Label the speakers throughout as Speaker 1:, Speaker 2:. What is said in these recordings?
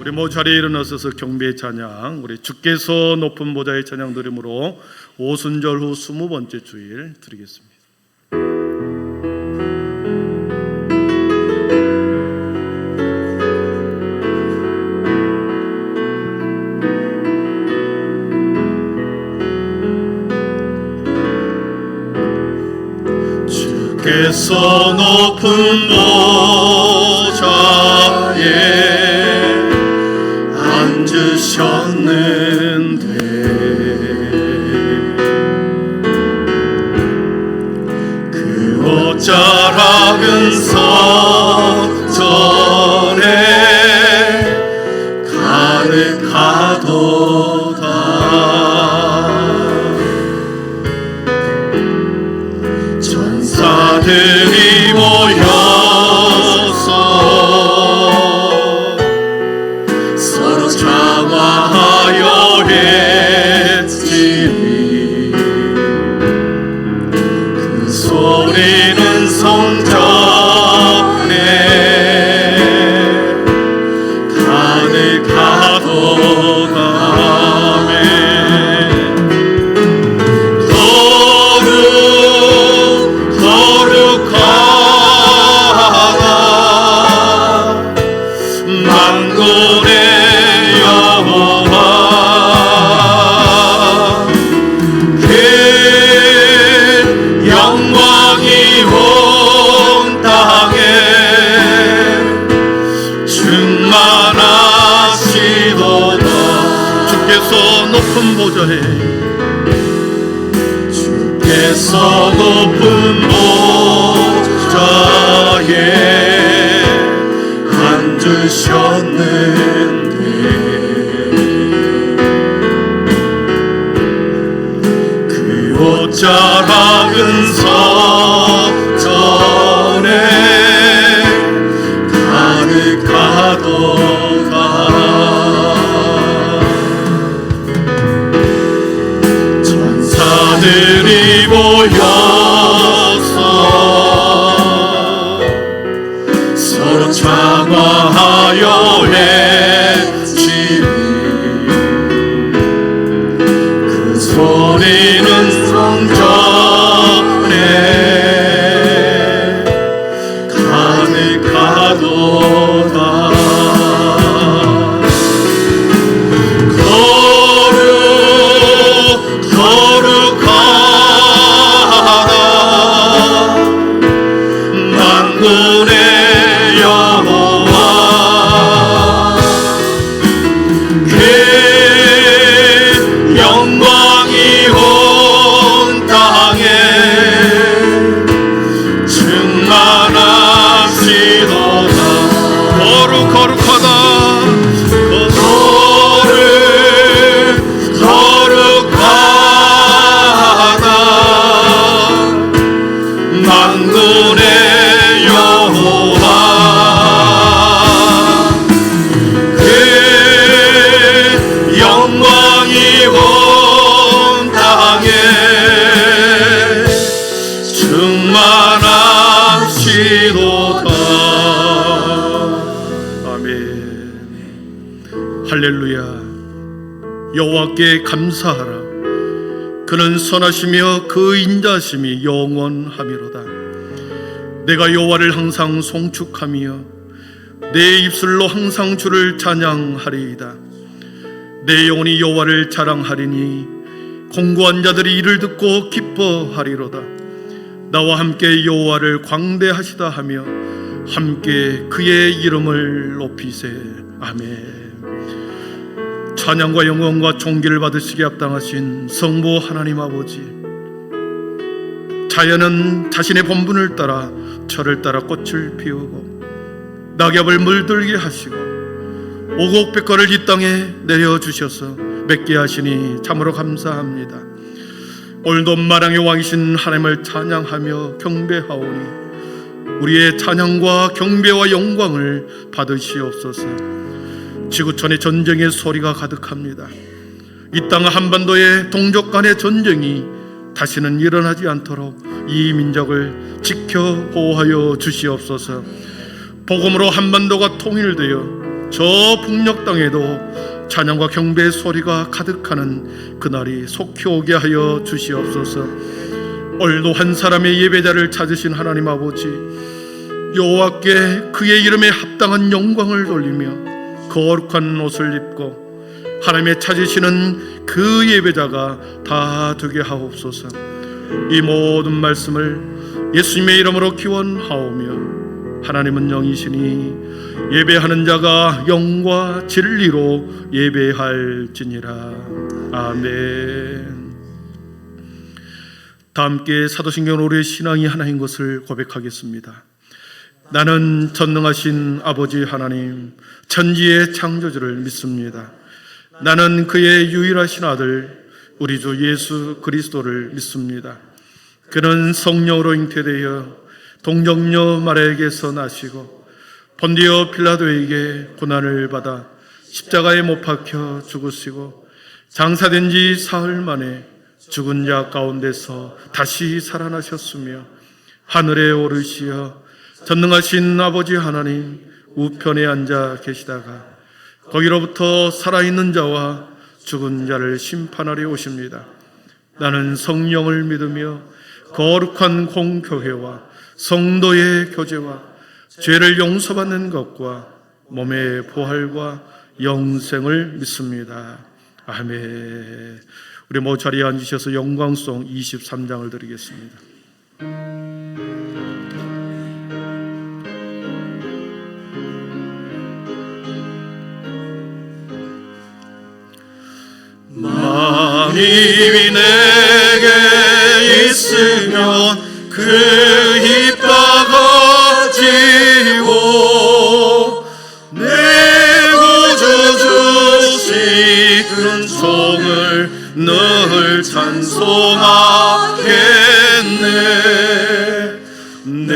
Speaker 1: 우리 모두 자리에 일어나서서 경배의 찬양, 우리 주께서 높은 보좌의 찬양 드림으로 오순절 후 20번째 주일 드리겠습니다. 주께서 높은 보좌에 앉으셨는데 그 옷자락은 성전에 가득하도다. 전사들이 모여서 서로 장화하여 했지니 그 소리는 성전에 가득하도다. 높은 보좌에 주께서 높은 보좌에 앉으셨는데 그 옷자락은 성전에 가득하도다. 들이 모여서 서로 장화하여 했지니 그 소리는 성전에 가득하도다. 만군의 여호와 그 영광이 온 땅에 충만하시도다. 거룩하다. 거룩하다. 만군의 여호와 그 영광이 온 땅에 충만하시도다. 아멘. 할렐루야. 여호와께 감사하라. 그는 선하시며 그 인자심이 영원하미로다. 내가 여호와를 항상 송축하며 내 입술로 항상 주를 찬양하리이다. 내 영혼이 여호와를 자랑하리니 공고한 자들이 이를 듣고 기뻐하리로다. 나와 함께 여호와를 광대하시다 하며 함께 그의 이름을 높이세. 아멘. 찬양과 영광과 존귀를 받으시기에 합당하신 성부 하나님 아버지, 자연은 자신의 본분을 따라 철을 따라 꽃을 피우고 낙엽을 물들게 하시고 오곡백과를 이 땅에 내려주셔서 맺게 하시니 참으로 감사합니다. 오늘도 만왕의 왕이신 하나님을 찬양하며 경배하오니 우리의 찬양과 경배와 영광을 받으시옵소서. 지구촌의 전쟁의 소리가 가득합니다. 이 땅 한반도의 동족 간의 전쟁이 다시는 일어나지 않도록 이 민족을 지켜 보호하여 주시옵소서. 복음으로 한반도가 통일되어 저 북녘 땅에도 찬양과 경배의 소리가 가득하는 그날이 속히 오게 하여 주시옵소서. 오늘도 한 사람의 예배자를 찾으신 하나님 아버지, 여호와께 그의 이름에 합당한 영광을 돌리며 거룩한 옷을 입고 하나님의 찾으시는 그 예배자가 다 되게 하옵소서. 이 모든 말씀을 예수님의 이름으로 기원하오며, 하나님은 영이시니 예배하는 자가 영과 진리로 예배할지니라. 아멘. 다 함께 사도신경 우리의 신앙이 하나인 것을 고백하겠습니다. 나는 전능하신 아버지 하나님, 천지의 창조주를 믿습니다. 나는 그의 유일하신 아들 우리 주 예수 그리스도를 믿습니다. 그는 성령으로 잉태되어 동정녀 마리아에게서 나시고 본디오 빌라도에게 고난을 받아 십자가에 못 박혀 죽으시고 장사된 지 사흘 만에 죽은 자 가운데서 다시 살아나셨으며 하늘에 오르시어 전능하신 아버지 하나님 우편에 앉아 계시다가 거기로부터 살아있는 자와 죽은 자를 심판하려 오십니다. 나는 성령을 믿으며 거룩한 공교회와 성도의 교제와 죄를 용서받는 것과 몸의 부활과 영생을 믿습니다. 아멘. 우리 모두 자리에 앉으셔서 영광송 23장을 드리겠습니다.
Speaker 2: 만민이 내게 있으면 그 입 다 가지고 내 구주 주신 은총을 늘 찬송하겠네. 내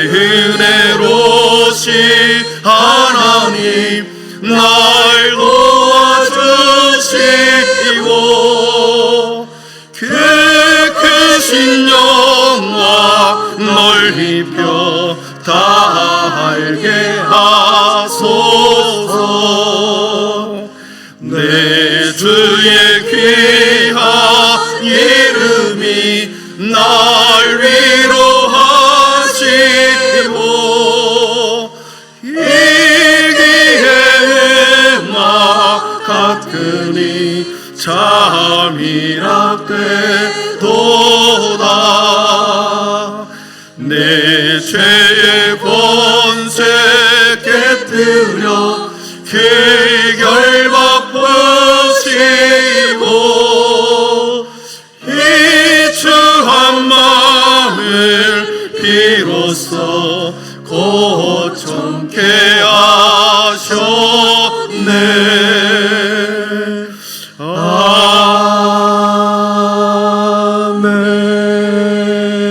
Speaker 2: 은혜로신 하나님 날 도와주시고 그 크신 영광 널리 펴 다 알게 하소서. 내 주의 귀한 이름이 날 위로하시고 이기에 가끔이 잠이라 되도다. 내 죄의 권세 깨뜨려 그 결박 부시고 이추한 마음을 비로소 고청케 하셨네.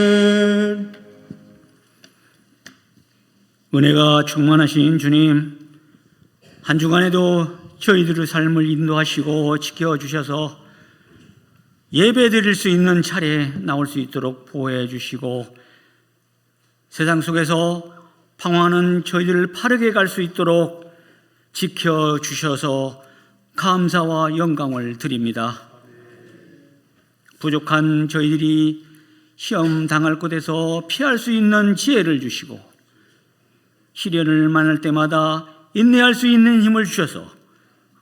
Speaker 2: 아멘.
Speaker 3: 은혜가 충만하신 주님, 한 주간에도 저희들의 삶을 인도하시고 지켜주셔서 예배 드릴 수 있는 차례에 나올 수 있도록 보호해 주시고 세상 속에서 방황하는 저희들을 바르게 갈 수 있도록 지켜주셔서 감사와 영광을 드립니다. 부족한 저희들이 시험 당할 곳에서 피할 수 있는 지혜를 주시고 시련을 만날 때마다 인내할 수 있는 힘을 주셔서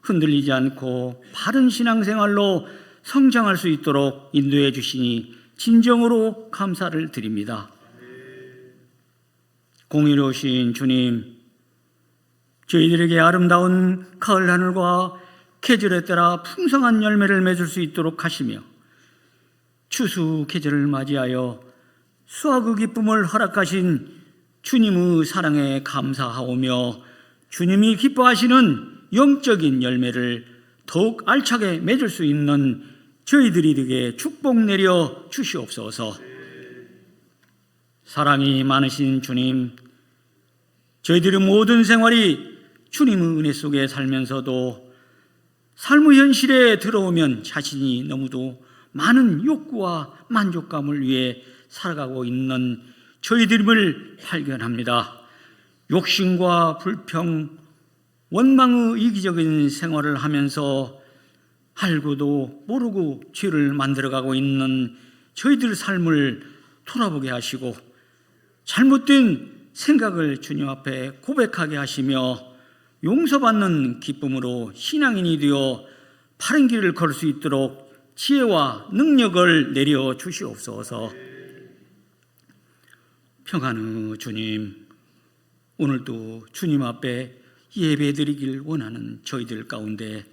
Speaker 3: 흔들리지 않고 바른 신앙생활로 성장할 수 있도록 인도해 주시니 진정으로 감사를 드립니다. 공의로우신 주님, 저희들에게 아름다운 가을 하늘과 계절에 따라 풍성한 열매를 맺을 수 있도록 하시며 추수 계절을 맞이하여 수확의 기쁨을 허락하신 주님의 사랑에 감사하오며 주님이 기뻐하시는 영적인 열매를 더욱 알차게 맺을 수 있는 저희들이 되게 축복 내려 주시옵소서. 사랑이 많으신 주님, 저희들의 모든 생활이 주님의 은혜 속에 살면서도 삶의 현실에 들어오면 자신이 너무도 많은 욕구와 만족감을 위해 살아가고 있는 저희들임을 발견합니다. 욕심과 불평, 원망의 이기적인 생활을 하면서 알고도 모르고 죄를 만들어가고 있는 저희들 삶을 돌아보게 하시고 잘못된 생각을 주님 앞에 고백하게 하시며 용서받는 기쁨으로 신앙인이 되어 바른 길을 걸 수 있도록 지혜와 능력을 내려 주시옵소서. 평안의 주님, 오늘도 주님 앞에 예배드리길 원하는 저희들 가운데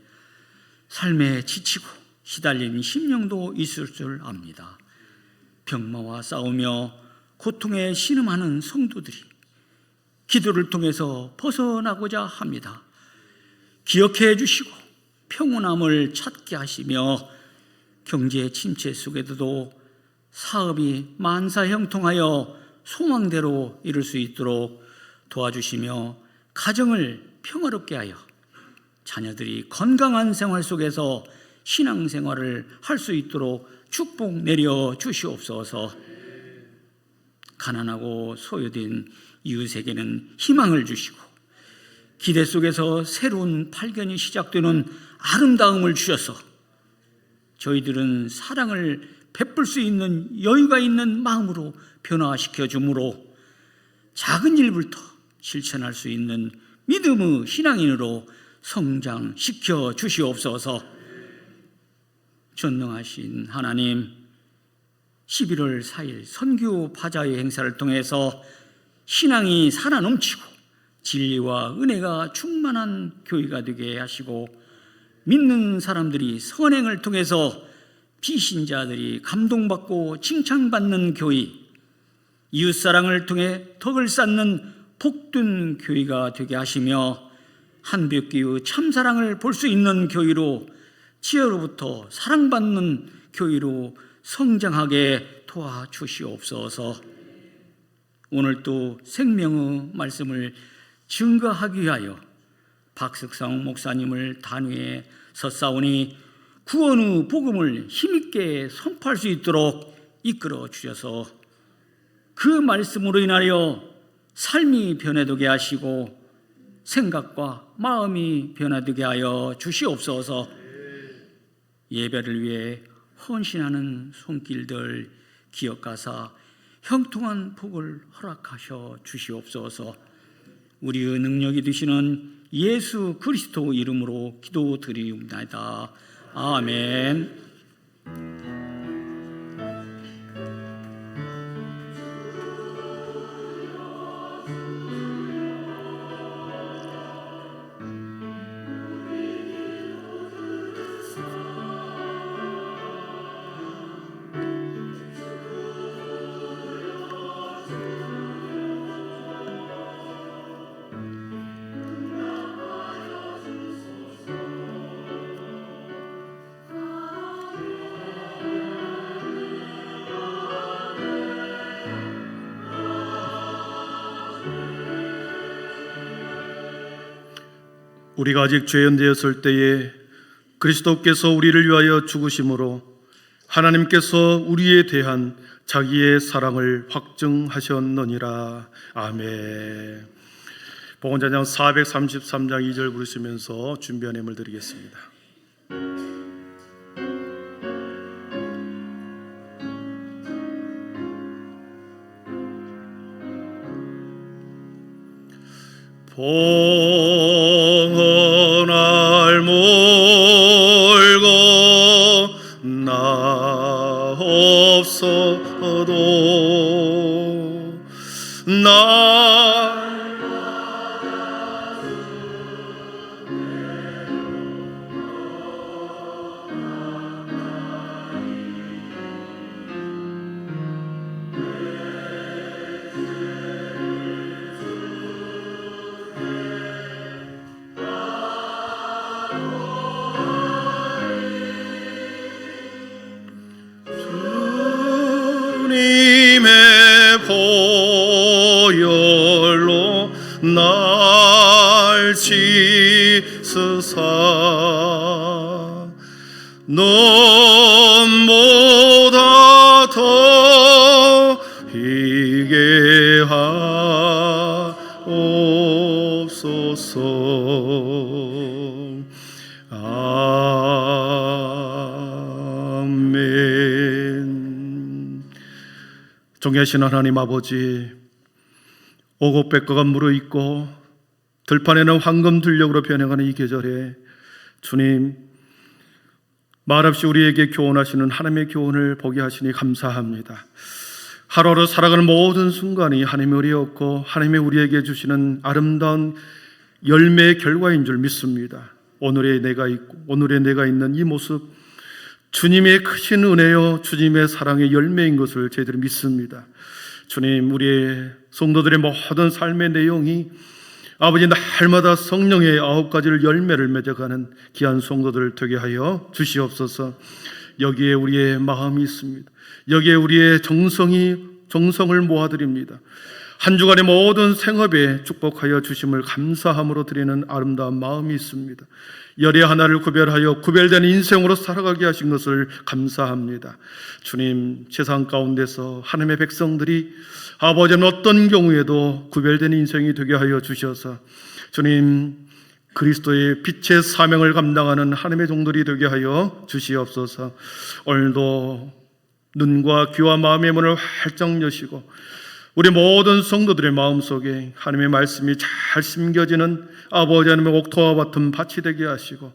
Speaker 3: 삶에 지치고 시달린 심령도 있을 줄 압니다. 병마와 싸우며 고통에 신음하는 성도들이 기도를 통해서 벗어나고자 합니다. 기억해 주시고 평온함을 찾게 하시며 경제 침체 속에도 사업이 만사형통하여 소망대로 이룰 수 있도록 도와주시며 가정을 평화롭게 하여 자녀들이 건강한 생활 속에서 신앙생활을 할 수 있도록 축복 내려 주시옵소서. 가난하고 소외된 이웃에게는 희망을 주시고 기대 속에서 새로운 발견이 시작되는 아름다움을 주셔서 저희들은 사랑을 베풀 수 있는 여유가 있는 마음으로 변화시켜 주므로 작은 일부터 실천할 수 있는 믿음의 신앙인으로 성장시켜 주시옵소서. 전능하신 하나님, 11월 4일 선교 바자회 행사를 통해서 신앙이 살아 넘치고 진리와 은혜가 충만한 교회가 되게 하시고 믿는 사람들이 선행을 통해서 비신자들이 감동받고 칭찬받는 교회, 이웃사랑을 통해 덕을 쌓는 복된 교회가 되게 하시며 한벽교의 참사랑을 볼 수 있는 교회로 지혜로부터 사랑받는 교회로 성장하게 도와주시옵소서. 오늘 또 생명의 말씀을 증거하기 위하여 박석상 목사님을 단위에 섰사오니 구원의 복음을 힘있게 선포할 수 있도록 이끌어 주셔서 그 말씀으로 인하여 삶이 변화되게 하시고 생각과 마음이 변화되게 하여 주시옵소서. 예배를 위해 헌신하는 손길들 기억하사 형통한 복을 허락하셔 주시옵소서. 우리의 능력이 되시는 예수 그리스도 이름으로 기도드리옵나이다. 아멘.
Speaker 1: 우리가 아직 죄인되었을 때에 그리스도께서 우리를 위하여 죽으심으로 하나님께서 우리에 대한 자기의 사랑을 확증하셨느니라. 아멘. 복음찬양 433장 2절 부르시면서 준비한 예물 드리겠습니다. 봉헌을 몰고 나옵소도 나 주님의 보혈로 날 씻으사 nom보다 더 희게 하옵소서. 아멘. 존귀하신 하나님 아버지, 오고 뺏고가 무르익고 들판에는 황금 들녘으로 변해가는 이 계절에 주님 말없이 우리에게 교훈하시는 하나님의 교훈을 보게 하시니 감사합니다. 하루하루 살아가는 모든 순간이 하나님의 우리였고 하나님의 우리에게 주시는 아름다운 열매의 결과인 줄 믿습니다. 오늘의 내가 있는 이 모습, 주님의 크신 은혜요 주님의 사랑의 열매인 것을 저희들이 믿습니다. 주님, 우리의 성도들의 모든 삶의 내용이 아버지 날마다 성령의 9가지를 열매를 맺어가는 귀한 성도들 되게 하여 주시옵소서. 여기에 우리의 마음이 있습니다. 여기에 우리의 정성을 모아드립니다. 한 주간의 모든 생업에 축복하여 주심을 감사함으로 드리는 아름다운 마음이 있습니다. 열의 하나를 구별하여 구별된 인생으로 살아가게 하신 것을 감사합니다. 주님, 세상 가운데서 하나님의 백성들이 아버지는 어떤 경우에도 구별된 인생이 되게 하여 주셔서 주님, 그리스도의 빛의 사명을 감당하는 하나님의 종들이 되게 하여 주시옵소서. 오늘도 눈과 귀와 마음의 문을 활짝 여시고 우리 모든 성도들의 마음속에 하나님의 말씀이 잘 심겨지는 아버지 하나님의 옥토와 같은 밭이 되게 하시고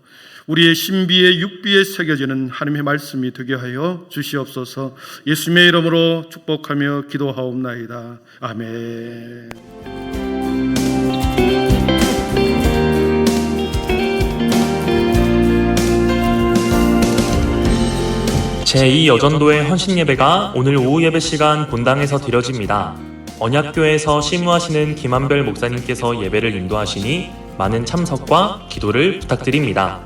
Speaker 1: 우리의 신비에 육비에 새겨지는 하나님의 말씀이 되게 하여 주시옵소서. 예수님의 이름으로 축복하며 기도하옵나이다. 아멘.
Speaker 4: 제2여전도회 헌신예배가 오늘 오후 예배 시간 본당에서 드려집니다. 언약교에서 심우하시는 김한별 목사님께서 예배를 인도하시니 많은 참석과 기도를 부탁드립니다.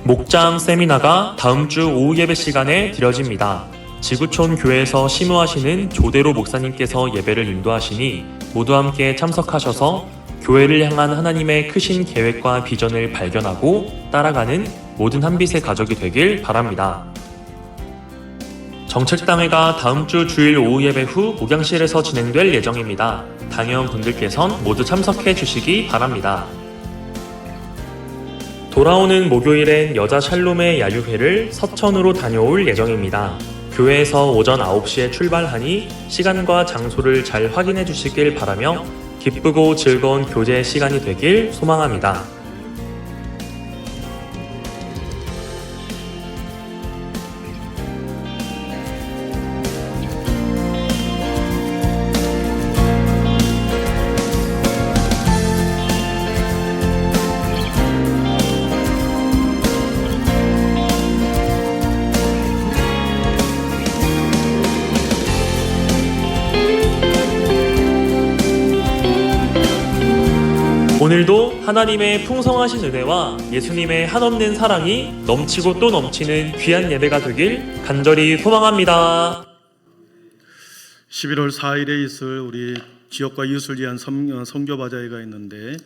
Speaker 4: 목장 세미나가 다음 주 오후 예배 시간에 드려집니다. 지구촌 교회에서 심우하시는 조대로 목사님께서 예배를 인도하시니 모두 함께 참석하셔서 교회를 향한 하나님의 크신 계획과 비전을 발견하고 따라가는 모든 한빛의 가족이 되길 바랍니다. 정책담회가 다음 주 주일 오후 예배 후 목양실에서 진행될 예정입니다. 당회원분들께선 모두 참석해 주시기 바랍니다. 돌아오는 목요일엔 여자 샬롬의 야유회를 서천으로 다녀올 예정입니다. 교회에서 오전 9시에 출발하니 시간과 장소를 잘 확인해 주시길 바라며 기쁘고 즐거운 교제 시간이 되길 소망합니다. 오늘도 하나님의 풍성하신 은혜와 예수님의 한없는 사랑이 넘치고 또 넘치는 귀한 예배가 되길 간절히 소망합니다.
Speaker 1: 11월 4일에 있을 우리 지역과 이웃을 위한 선교바자회가 있는데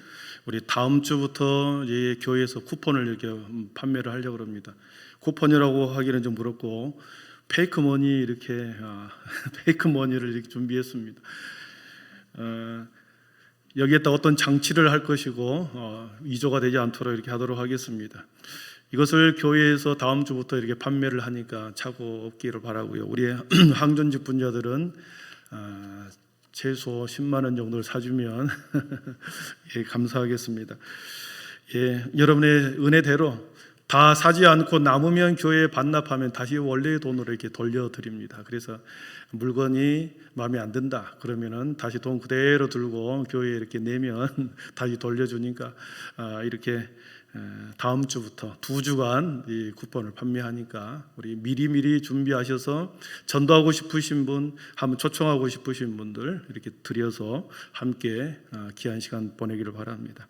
Speaker 1: 우리 다음 주부터 이 교회에서 쿠폰을 이렇게 판매를 하려고 합니다. 쿠폰이라고 하기는 좀 그렇고 페이크머니 이렇게 페이크머니를 이렇게 준비했습니다. 여기에다 어떤 장치를 할 것이고 위조가 되지 않도록 이렇게 하도록 하겠습니다. 이것을 교회에서 다음 주부터 이렇게 판매를 하니까 차고 없기를 바라고요. 우리 항전 직분자들은 최소 10만 원 정도를 사주면 예, 감사하겠습니다. 예, 여러분의 은혜대로 다 사지 않고 남으면 교회에 반납하면 다시 원래의 돈으로 이렇게 돌려드립니다. 그래서 물건이 마음에 안 든다 그러면은 다시 돈 그대로 들고 교회에 이렇게 내면 다시 돌려주니까 이렇게 다음 주부터 2주간 이 쿠폰을 판매하니까 우리 미리미리 준비하셔서 전도하고 싶으신 분, 한번 초청하고 싶으신 분들 이렇게 드려서 함께 귀한 시간 보내기를 바랍니다.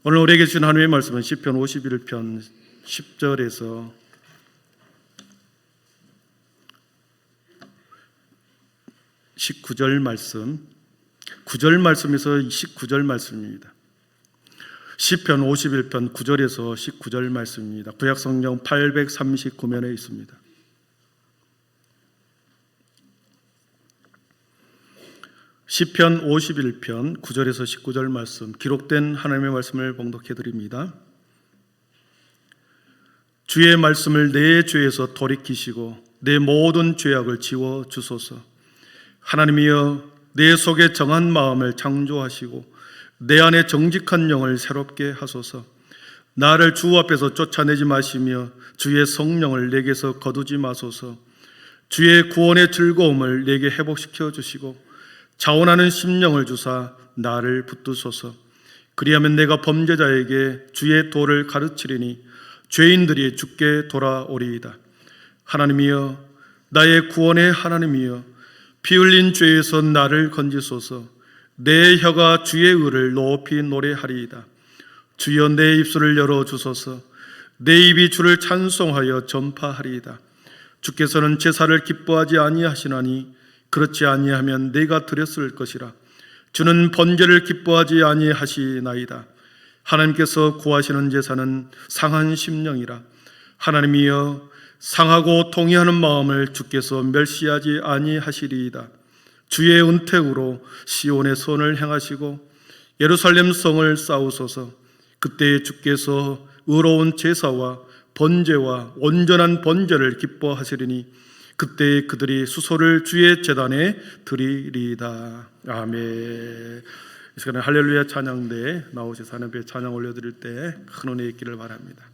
Speaker 1: 오늘 우리에게 주신 하나님의 말씀은 시편 51편 10절에서 19절 말씀, 9절 말씀에서 19절 말씀입니다. 시편 51편 9절에서 19절 말씀입니다. 구약성경 839면에 있습니다. 시편 51편 9절에서 19절 말씀, 기록된 하나님의 말씀을 봉독해 드립니다. 주의 말씀을 내 죄에서 돌이키시고 내 모든 죄악을 지워 주소서. 하나님이여, 내 속에 정한 마음을 창조하시고 내 안에 정직한 영을 새롭게 하소서. 나를 주 앞에서 쫓아내지 마시며 주의 성령을 내게서 거두지 마소서. 주의 구원의 즐거움을 내게 회복시켜 주시고 자원하는 심령을 주사 나를 붙드소서. 그리하면 내가 범죄자에게 주의 도를 가르치리니 죄인들이 주께 돌아오리이다. 하나님이여, 나의 구원의 하나님이여, 피 흘린 죄에서 나를 건지소서. 내 혀가 주의 의를 높이 노래하리이다. 주여, 내 입술을 열어주소서. 내 입이 주를 찬송하여 전파하리이다. 주께서는 제사를 기뻐하지 아니하시나니 그렇지 아니하면 내가 드렸을 것이라. 주는 번제를 기뻐하지 아니하시나이다. 하나님께서 구하시는 제사는 상한 심령이라. 하나님이여, 상하고 동의하는 마음을 주께서 멸시하지 아니하시리이다. 주의 은택으로 시온의 선을 행하시고 예루살렘 성을 쌓으소서. 그때 주께서 의로운 제사와 번제와 온전한 번제를 기뻐하시리니 그때 그들이 수소를 주의 제단에 드리리이다. 아멘. 이 시간에 할렐루야 찬양대에 나오셔서 하나님께 찬양 올려드릴 때 큰 은혜 있기를 바랍니다.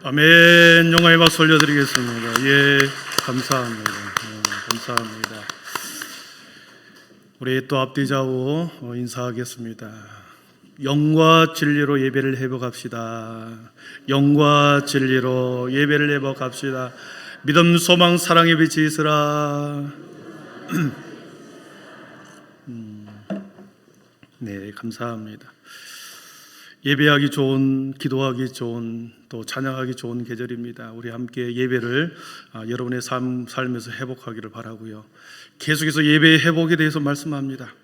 Speaker 1: 아멘. 영광의 박수 올려드리겠습니다. 예, 감사합니다. 감사합니다. 우리 또 앞뒤 좌우 인사하겠습니다. 영과 진리로 예배를 회복합시다. 영과 진리로 예배를 회복합시다. 믿음, 소망, 사랑의 빛이 있으라. 네, 감사합니다. 예배하기 좋은, 기도하기 좋은, 또 찬양하기 좋은 계절입니다. 우리 함께 예배를 여러분의 삶에서 회복하기를 바라고요. 계속해서 예배의 회복에 대해서 말씀합니다.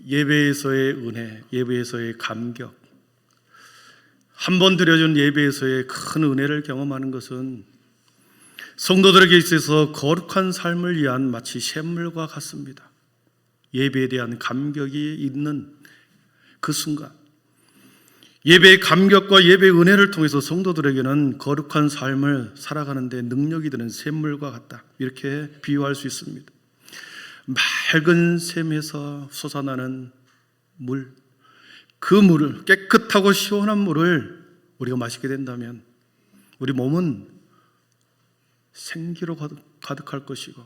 Speaker 1: 예배에서의 은혜, 예배에서의 감격, 한 번 드려준 예배에서의 큰 은혜를 경험하는 것은 성도들에게 있어서 거룩한 삶을 위한 마치 샘물과 같습니다. 예배에 대한 감격이 있는 그 순간, 예배의 감격과 예배의 은혜를 통해서 성도들에게는 거룩한 삶을 살아가는 데 능력이 되는 샘물과 같다, 이렇게 비유할 수 있습니다. 맑은 샘에서 솟아나는 물, 그 물을, 깨끗하고 시원한 물을 우리가 마시게 된다면 우리 몸은 생기로 가득할 것이고,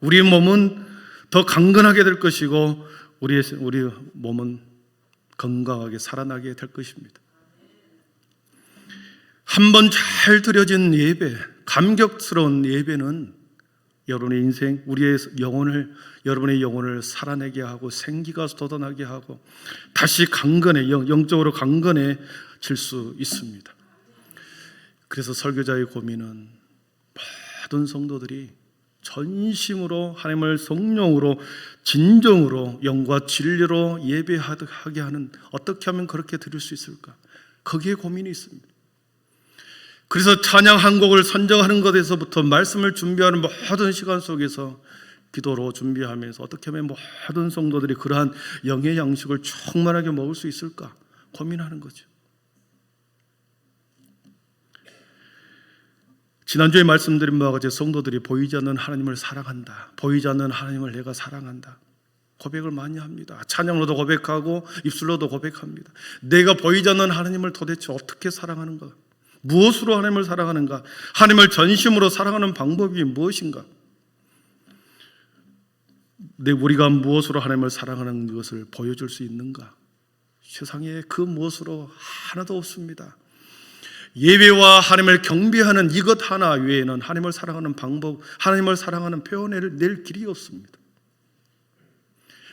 Speaker 1: 우리 몸은 더 강건하게 될 것이고, 우리 몸은 건강하게 살아나게 될 것입니다. 한 번 잘 드려진 예배, 감격스러운 예배는 여러분의 인생, 여러분의 영혼을 살아내게 하고 생기가 돋아나게 하고 다시 영적으로 강건해질 수 있습니다. 그래서 설교자의 고민은 모든 성도들이 전심으로 하나님을 성령으로 진정으로 영과 진리로 예배하게 하는, 어떻게 하면 그렇게 드릴 수 있을까? 거기에 고민이 있습니다. 그래서 찬양 한 곡을 선정하는 것에서부터 말씀을 준비하는 모든 시간 속에서 기도로 준비하면서 어떻게 하면 모든 성도들이 그러한 영의 양식을 충만하게 먹을 수 있을까 고민하는 거죠. 지난주에 말씀드린 바와 같이 성도들이 보이지 않는 하나님을 사랑한다, 보이지 않는 하나님을 내가 사랑한다 고백을 많이 합니다. 찬양으로도 고백하고 입술로도 고백합니다. 내가 보이지 않는 하나님을 도대체 어떻게 사랑하는가, 무엇으로 하나님을 사랑하는가, 하나님을 전심으로 사랑하는 방법이 무엇인가, 우리가 무엇으로 하나님을 사랑하는 것을 보여줄 수 있는가. 세상에 그 무엇으로 하나도 없습니다. 예배와 하나님을 경배하는 이것 하나 외에는 하나님을 사랑하는 방법, 하나님을 사랑하는 표현을 낼 길이 없습니다.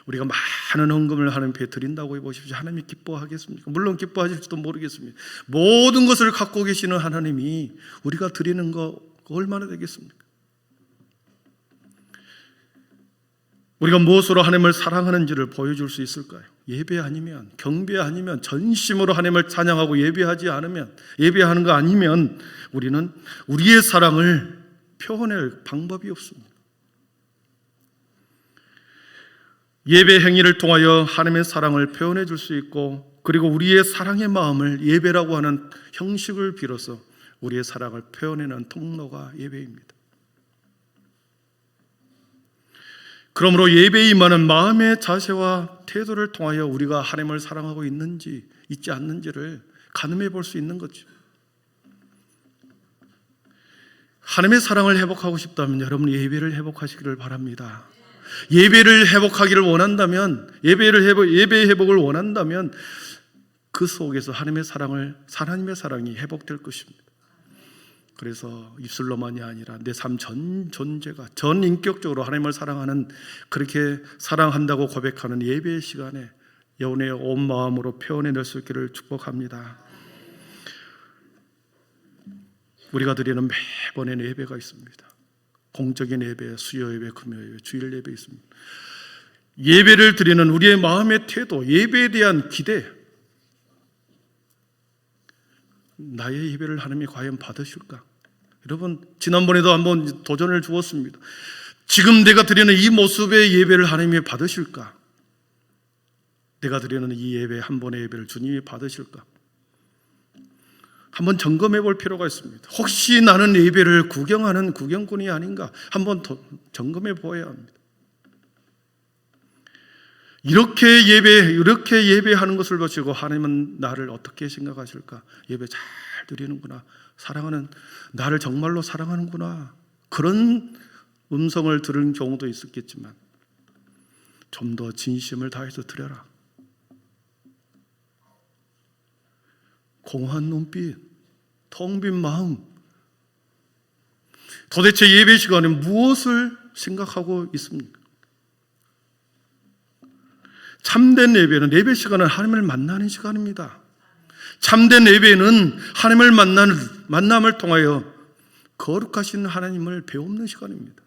Speaker 1: 우리가 많은 헌금을 하나님께 드린다고 해보십시오. 하나님이 기뻐하겠습니까? 물론 기뻐하실지도 모르겠습니다. 모든 것을 갖고 계시는 하나님이 우리가 드리는 거 얼마나 되겠습니까? 우리가 무엇으로 하나님을 사랑하는지를 보여줄 수 있을까요? 예배 아니면, 경배 아니면, 전심으로 하나님을 찬양하고 예배하는 거 아니면 우리는 우리의 사랑을 표현할 방법이 없습니다. 예배 행위를 통하여 하나님의 사랑을 표현해 줄 수 있고, 그리고 우리의 사랑의 마음을 예배라고 하는 형식을 빌어서 우리의 사랑을 표현하는 통로가 예배입니다. 그러므로 예배에 임하는 마음의 자세와 태도를 통하여 우리가 하나님을 사랑하고 있는지 있지 않는지를 가늠해 볼 수 있는 거죠. 하나님의 사랑을 회복하고 싶다면 여러분이 예배를 회복하시기를 바랍니다. 예배를 회복하기를 원한다면, 예배의 회복을 원한다면 그 속에서 하나님의 사랑이 회복될 것입니다. 그래서 입술로만이 아니라 내 삶 전 존재가 전인격적으로 하나님을 사랑하는, 그렇게 사랑한다고 고백하는 예배의 시간에 여호와의 온 마음으로 표현해낼 수 있기를 축복합니다. 우리가 드리는 매번의 예배가 있습니다. 공적인 예배, 수요 예배, 금요 예배, 주일 예배 있습니다. 예배를 드리는 우리의 마음의 태도, 예배에 대한 기대, 나의 예배를 하나님이 과연 받으실까? 여러분, 지난번에도 한번 도전을 주었습니다. 지금 내가 드리는 이 모습의 예배를 하나님이 받으실까? 내가 드리는 이 예배, 한 번의 예배를 주님이 받으실까? 한번 점검해 볼 필요가 있습니다. 혹시 나는 예배를 구경하는 구경꾼이 아닌가? 한번 더 점검해 보아야 합니다. 이렇게 예배하는 것을 보시고 하나님은 나를 어떻게 생각하실까? 예배 잘 드리는구나. 나를 정말로 사랑하는구나. 그런 음성을 들은 경우도 있었겠지만 좀 더 진심을 다해서 드려라. 공허한 눈빛, 텅 빈 마음. 도대체 예배 시간에 무엇을 생각하고 있습니까? 참된 예배는, 예배 시간은 하나님을 만나는 시간입니다. 참된 예배는 하나님을 만남을 통하여 거룩하신 하나님을 배우는 시간입니다.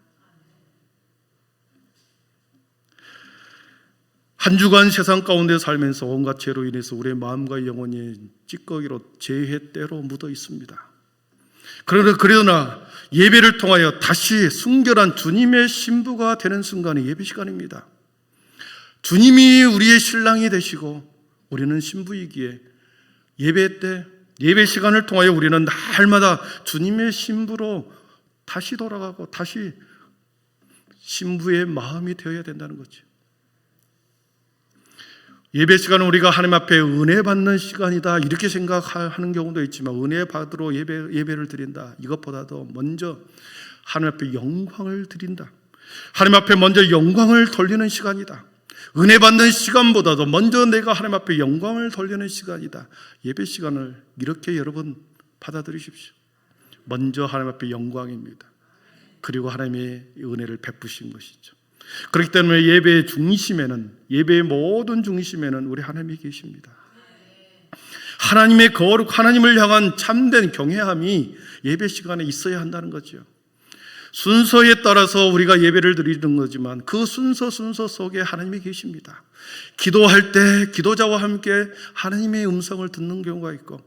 Speaker 1: 한 주간 세상 가운데 살면서 온갖 죄로 인해서 우리의 마음과 영혼이 찌꺼기로 죄의 때로 묻어 있습니다. 그러나 예배를 통하여 다시 순결한 주님의 신부가 되는 순간이 예배 시간입니다. 주님이 우리의 신랑이 되시고 우리는 신부이기에 예배 때, 예배 시간을 통하여 우리는 날마다 주님의 신부로 다시 돌아가고 다시 신부의 마음이 되어야 된다는 거죠. 예배 시간은 우리가 하나님 앞에 은혜 받는 시간이다 이렇게 생각하는 경우도 있지만, 은혜 받으러 예배를 드린다, 이것보다도 먼저 하나님 앞에 영광을 드린다, 하나님 앞에 먼저 영광을 돌리는 시간이다, 은혜 받는 시간보다도 먼저 내가 하나님 앞에 영광을 돌리는 시간이다. 예배 시간을 이렇게 여러분 받아들이십시오. 먼저 하나님 앞에 영광입니다. 그리고 하나님의 은혜를 베푸신 것이죠. 그렇기 때문에 예배의 중심에는, 예배의 모든 중심에는 우리 하나님이 계십니다. 하나님의 거룩, 하나님을 향한 참된 경외함이 예배 시간에 있어야 한다는 거죠. 순서에 따라서 우리가 예배를 드리는 거지만 그 순서 속에 하나님이 계십니다. 기도할 때 기도자와 함께 하나님의 음성을 듣는 경우가 있고,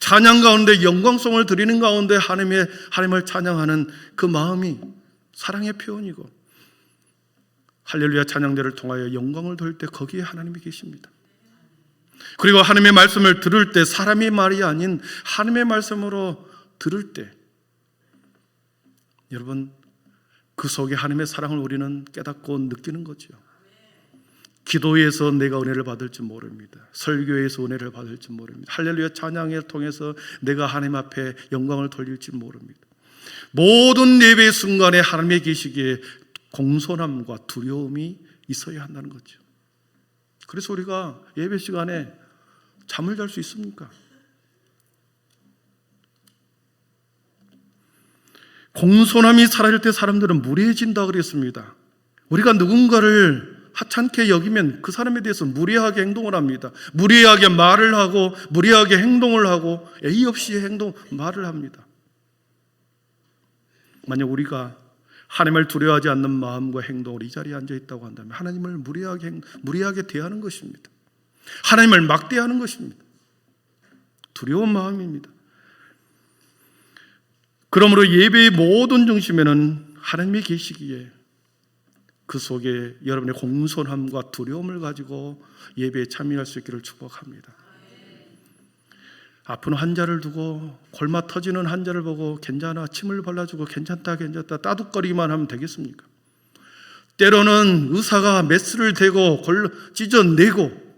Speaker 1: 찬양 가운데 영광송을 드리는 가운데 하나님을 찬양하는 그 마음이 사랑의 표현이고, 할렐루야 찬양대를 통하여 영광을 돌릴 때 거기에 하나님이 계십니다. 그리고 하나님의 말씀을 들을 때 사람의 말이 아닌 하나님의 말씀으로 들을 때, 여러분 그 속에 하나님의 사랑을 우리는 깨닫고 느끼는 거죠. 기도에서 내가 은혜를 받을지 모릅니다. 설교에서 은혜를 받을지 모릅니다. 할렐루야 찬양을 통해서 내가 하나님 앞에 영광을 돌릴지 모릅니다. 모든 예배의 순간에 하나님의 계시기에 공손함과 두려움이 있어야 한다는 거죠. 그래서 우리가 예배 시간에 잠을 잘 수 있습니까? 공손함이 사라질 때 사람들은 무례해진다 그랬습니다. 우리가 누군가를 하찮게 여기면 그 사람에 대해서 무례하게 행동을 합니다. 무례하게 말을 하고 무례하게 행동을 하고 예의 없이 말을 합니다. 만약 우리가 하나님을 두려워하지 않는 마음과 행동으로 이 자리에 앉아 있다고 한다면 하나님을 무례하게 대하는 것입니다. 하나님을 막대하는 것입니다. 두려운 마음입니다. 그러므로 예배의 모든 중심에는 하나님이 계시기에 그 속에 여러분의 공손함과 두려움을 가지고 예배에 참여할 수 있기를 축복합니다. 아픈 환자를 두고 골마 터지는 환자를 보고 괜찮아, 침을 발라주고 괜찮다 따둑거리기만 하면 되겠습니까? 때로는 의사가 메스를 대고 찢어내고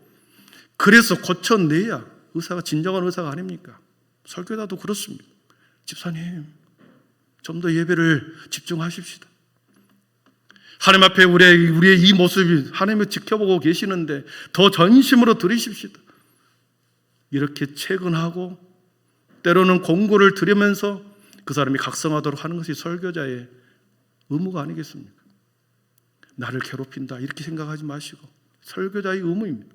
Speaker 1: 그래서 고쳐내야 의사가 진정한 의사가 아닙니까? 설교자도 그렇습니다. 집사님 좀 더 예배를 집중하십시다. 하나님 앞에 우리의 이 모습이 하나님을 지켜보고 계시는데 더 전심으로 들으십시다. 이렇게 채근하고 때로는 공고를 들으면서 그 사람이 각성하도록 하는 것이 설교자의 의무가 아니겠습니까? 나를 괴롭힌다 이렇게 생각하지 마시고 설교자의 의무입니다.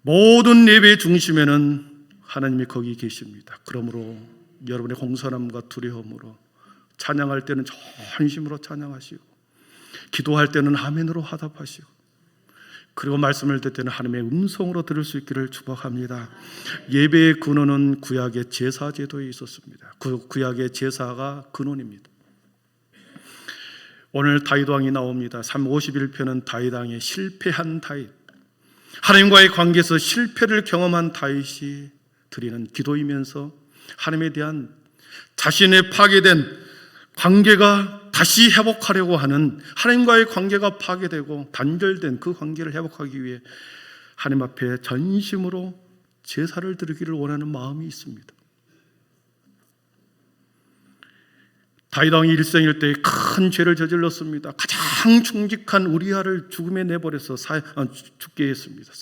Speaker 1: 모든 예배의 중심에는 하나님이 거기 계십니다. 그러므로 여러분의 공손함과 두려움으로 찬양할 때는 전심으로 찬양하시고 기도할 때는 아멘으로 화답하시고 그리고 말씀을 듣을 때는 하나님의 음성으로 들을 수 있기를 축복합니다. 예배의 근원은 구약의 제사 제도에 있었습니다. 구약의 제사가 근원입니다. 오늘 다윗 왕이 나옵니다. 51편은 다윗 왕의 실패한 다윗, 하나님과의 관계에서 실패를 경험한 다윗이 드리는 기도이면서 하나님에 대한 자신의 파괴된 관계가 다시 회복하려고 하는 하나님과의 관계가 파괴되고 단절된 그 관계를 회복하기 위해 하나님 앞에 전심으로 제사를 드리기를 원하는 마음이 있습니다. 다윗 왕이 일생일 때에 큰 죄를 저질렀습니다. 가장 충직한 우리아를 죽음에 내버려서 죽게 했습니다.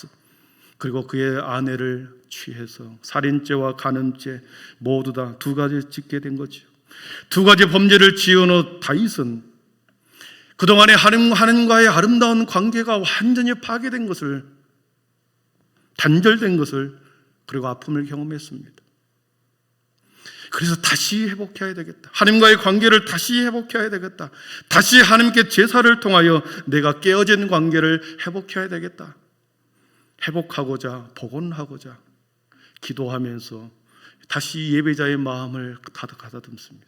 Speaker 1: 그리고 그의 아내를 취해서 살인죄와 간음죄 모두 다 두 가지 짓게 된 거죠. 두 가지 범죄를 지은 다윗은 그동안의 하나님과의 아름다운 관계가 완전히 파괴된 것을, 단절된 것을, 그리고 아픔을 경험했습니다. 그래서 다시 회복해야 되겠다. 하나님과의 관계를 다시 회복해야 되겠다. 다시 하나님께 제사를 통하여 내가 깨어진 관계를 회복해야 되겠다. 회복하고자, 복원하고자 기도하면서 다시 예배자의 마음을 가다듬습니다.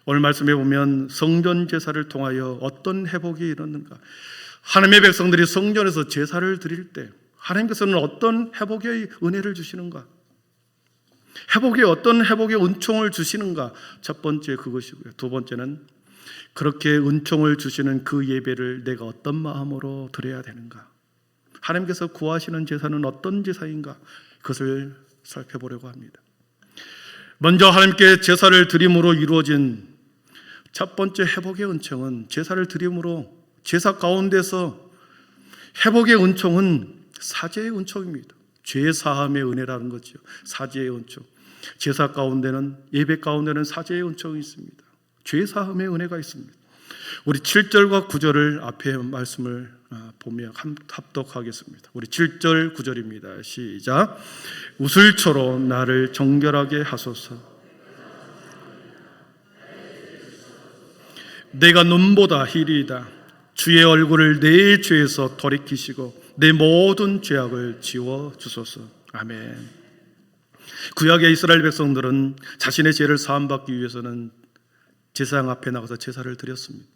Speaker 1: 오늘 말씀해 보면 성전 제사를 통하여 어떤 회복이 일어났는가? 하나님의 백성들이 성전에서 제사를 드릴 때 하나님께서는 어떤 회복의 은혜를 주시는가? 어떤 회복의 은총을 주시는가? 첫 번째 그것이고요. 두 번째는 그렇게 은총을 주시는 그 예배를 내가 어떤 마음으로 드려야 되는가? 하나님께서 구하시는 제사는 어떤 제사인가? 그것을 살펴보려고 합니다. 먼저 하나님께 제사를 드림으로 이루어진 첫 번째 회복의 은총은, 제사를 드림으로 제사 가운데서 회복의 은총은 사죄의 은총입니다. 죄 사함의 은혜라는 거죠. 사죄의 은총. 제사 가운데는, 예배 가운데는 사죄의 은총이 있습니다. 죄 사함의 은혜가 있습니다. 우리 7절과 9절을 앞에 말씀을 보며 합독하겠습니다. 우리 7절 9절입니다. 시작. 우슬초로 나를 정결하게 하소서. 내가 눈보다 희리이다. 주의 얼굴을 내 죄에서 돌이키시고 내 모든 죄악을 지워 주소서. 아멘. 구약의 이스라엘 백성들은 자신의 죄를 사함받기 위해서는 제사장 앞에 나가서 제사를 드렸습니다.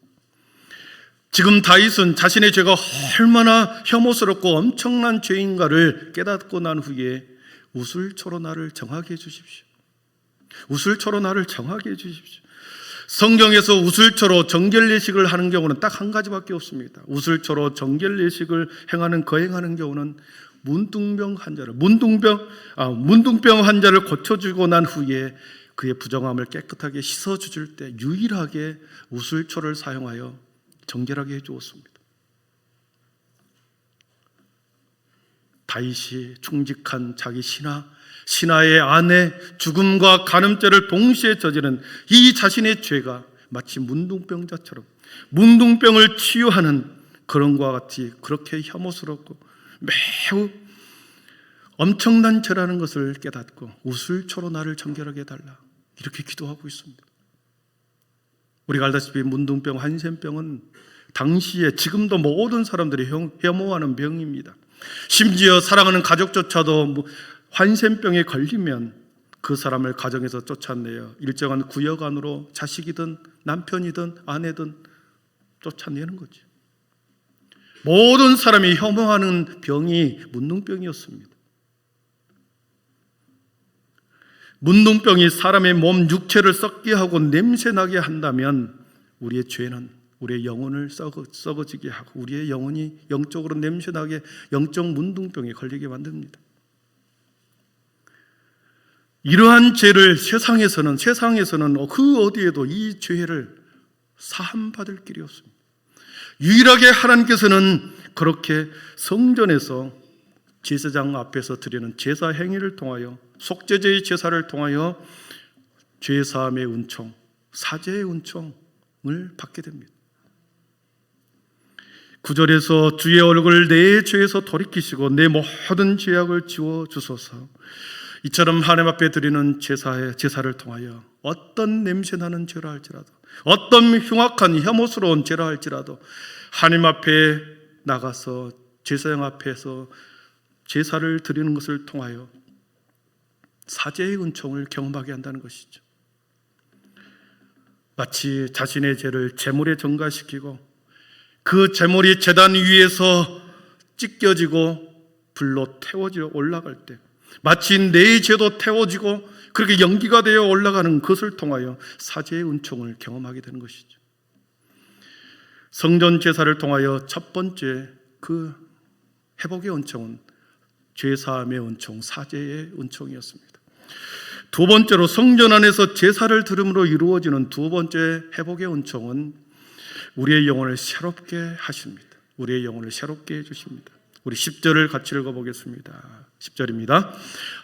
Speaker 1: 지금 다윗은 자신의 죄가 얼마나 혐오스럽고 엄청난 죄인가를 깨닫고 난 후에 우슬초로 나를 정하게 해주십시오. 우슬초로 나를 정하게 해주십시오. 성경에서 우슬초로 정결예식을 하는 경우는 딱 한 가지밖에 없습니다. 우슬초로 정결예식을 거행하는 경우는 문둥병 환자를 고쳐주고 난 후에 그의 부정함을 깨끗하게 씻어줄 때 유일하게 우슬초를 사용하여 정결하게 해주었습니다. 다윗이 충직한 자기 신하의 아내 죽음과 간음죄를 동시에 저지른 이 자신의 죄가 마치 문둥병자처럼 문둥병을 치유하는 그런 것과 같이 그렇게 혐오스럽고 매우 엄청난 죄라는 것을 깨닫고 우슬초로 나를 정결하게 해달라, 이렇게 기도하고 있습니다. 우리가 알다시피 문둥병, 한센병은 당시에 지금도 모든 사람들이 혐오하는 병입니다. 심지어 사랑하는 가족조차도 한센병에 걸리면 그 사람을 가정에서 쫓아내어 일정한 구역 안으로 자식이든 남편이든 아내든 쫓아내는 거죠. 모든 사람이 혐오하는 병이 문둥병이었습니다. 문둥병이 사람의 몸 육체를 썩게 하고 냄새나게 한다면 우리의 죄는 우리의 영혼을 썩어지게 하고 우리의 영혼이 영적으로 냄새나게 영적 문둥병에 걸리게 만듭니다. 이러한 죄를 세상에서는 그 어디에도 이 죄를 사함받을 길이 없습니다. 유일하게 하나님께서는 그렇게 성전에서 제사장 앞에서 드리는 제사 행위를 통하여 속죄제의 제사를 통하여 죄사함의 은총, 사죄의 은총을 받게 됩니다. 9절에서 주의 얼굴을 내 죄에서 돌이키시고 내 모든 죄악을 지워 주소서. 이처럼 하나님 앞에 드리는 제사를 통하여 어떤 냄새나는 죄라 할지라도, 어떤 흉악한 혐오스러운 죄라 할지라도 하나님 앞에 나가서 제사장 앞에서 제사를 드리는 것을 통하여 사죄의 은총을 경험하게 한다는 것이죠. 마치 자신의 죄를 제물에 전가시키고 그 제물이 제단 위에서 찢겨지고 불로 태워져 올라갈 때 마치 내 죄도 태워지고 그렇게 연기가 되어 올라가는 것을 통하여 사죄의 은총을 경험하게 되는 것이죠. 성전 제사를 통하여 첫 번째 그 회복의 은총은 죄사함의 은총, 사죄의 은총이었습니다. 두 번째로 성전 안에서 제사를 드림으로 이루어지는 두 번째 회복의 은총은 우리의 영혼을 새롭게 하십니다. 우리의 영혼을 새롭게 해주십니다. 우리 10절을 같이 읽어보겠습니다. 10절입니다.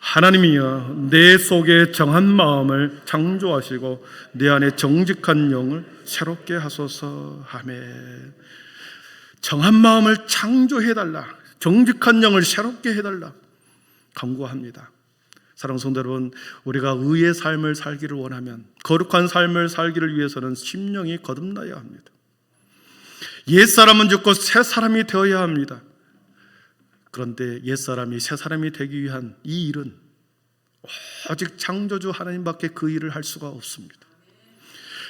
Speaker 1: 하나님이여 내 속에 정한 마음을 창조하시고 내 안에 정직한 영을 새롭게 하소서. 아멘. 정한 마음을 창조해달라, 정직한 영을 새롭게 해달라 간구합니다. 사랑하는 성도 여러분, 우리가 의의 삶을 살기를 원하면, 거룩한 삶을 살기를 위해서는 심령이 거듭나야 합니다. 옛사람은 죽고 새사람이 되어야 합니다. 그런데 옛사람이 새사람이 되기 위한 이 일은 오직 창조주 하나님밖에 그 일을 할 수가 없습니다.